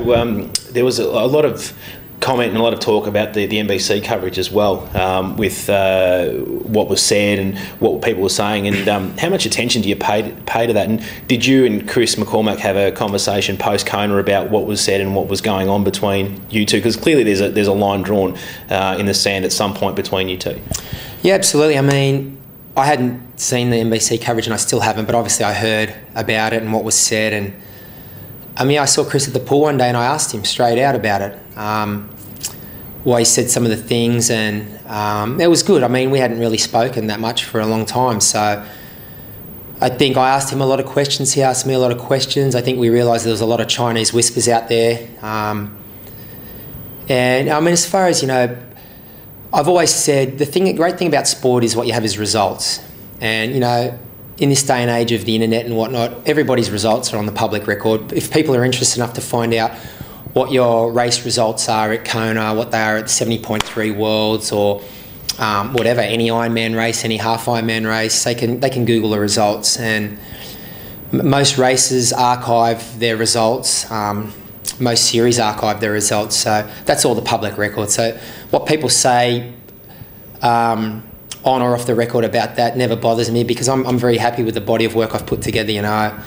So there was a lot of comment and a lot of talk about the NBC coverage as well, with what was said and what people were saying, and how much attention do you pay to that? And did you and Chris McCormack have a conversation post Kona about what was said and what was going on between you two? Because clearly there's a line drawn in the sand at some point between you two. Yeah, absolutely. I mean, I hadn't seen the NBC coverage and I still haven't, but obviously I heard about it and what was said. And I mean, I saw Chris at the pool one day and I asked him straight out about it. Why he said some of the things, and it was good. I mean, we hadn't really spoken that much for a long time, so I think I asked him a lot of questions, he asked me a lot of questions. I think we realised there was a lot of Chinese whispers out there. And I mean, as far as, you know, I've always said the great thing about sport is what you have is results. And, you know, in this day and age of the internet and whatnot, everybody's results are on the public record. If people are interested enough to find out what your race results are at Kona, what they are at the 70.3 Worlds, or whatever, any Ironman race, any half Ironman race, they can Google the results. And most races archive their results. Most series archive their results. So that's all the public record. So what people say on or off the record about that never bothers me, because I'm very happy with the body of work I've put together, you know.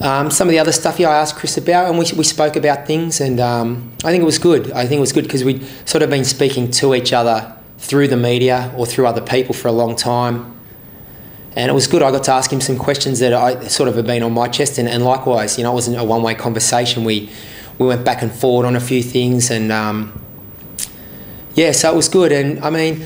Some of the other stuff, I asked Chris about, and we spoke about things, and I think it was good. I think it was good because we'd sort of been speaking to each other through the media or through other people for a long time. And it was good. I got to ask him some questions that I sort of have been on my chest, and likewise, you know, it wasn't a one-way conversation. We went back and forward on a few things, and yeah, so it was good. And I mean,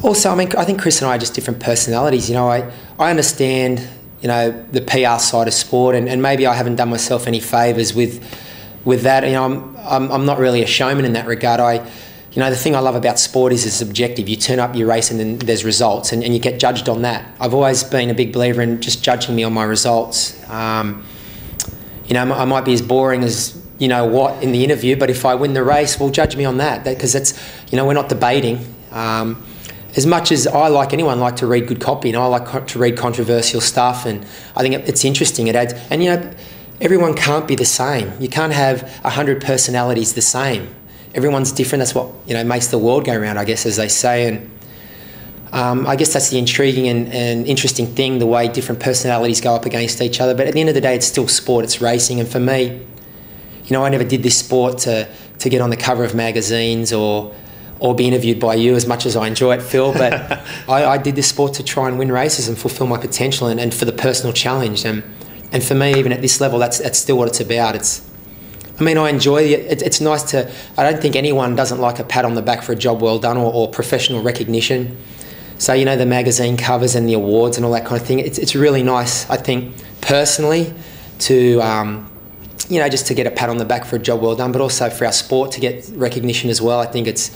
also, I mean, I think Chris and I are just different personalities. You know, I understand, you know, the PR side of sport, and maybe I haven't done myself any favours with that. You know, I'm not really a showman in that regard. You know, the thing I love about sport is it's objective. You turn up, you race, and then there's results, and you get judged on that. I've always been a big believer in just judging me on my results. You know, I might be as boring as, you know what, in the interview, but if I win the race, well, judge me on that, because that's, you know, we're not debating. As much as I, like anyone, like to read good copy, and I like to read controversial stuff, and I think it's interesting. It adds, and you know, everyone can't be the same. You can't have 100 personalities the same. Everyone's different. That's what, you know, makes the world go round, I guess, as they say. And I guess that's the intriguing and interesting thing, the way different personalities go up against each other. But at the end of the day, it's still sport. It's racing, and for me, you know, I never did this sport to get on the cover of magazines or be interviewed by you, as much as I enjoy it, Phil, but I did this sport to try and win races and fulfil my potential, and for the personal challenge. And for me, even at this level, that's still what it's about. I mean, I enjoy it. It's nice to, I don't think anyone doesn't like a pat on the back for a job well done, or professional recognition. So, you know, the magazine covers and the awards and all that kind of thing, it's really nice, I think, personally, to you know, just to get a pat on the back for a job well done, but also for our sport to get recognition as well. I think it's,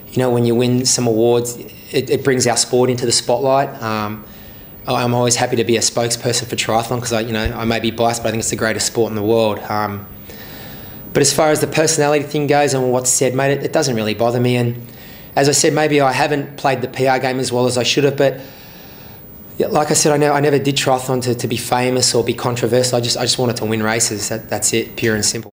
you know, when you win some awards, it brings our sport into the spotlight. I'm always happy to be a spokesperson for triathlon, because I may be biased, but I think it's the greatest sport in the world. But as far as the personality thing goes and what's said, mate, it doesn't really bother me. And as I said, maybe I haven't played the PR game as well as I should have, but like I said, I never did triathlon to be famous or be controversial. I just wanted to win races. That's it, pure and simple.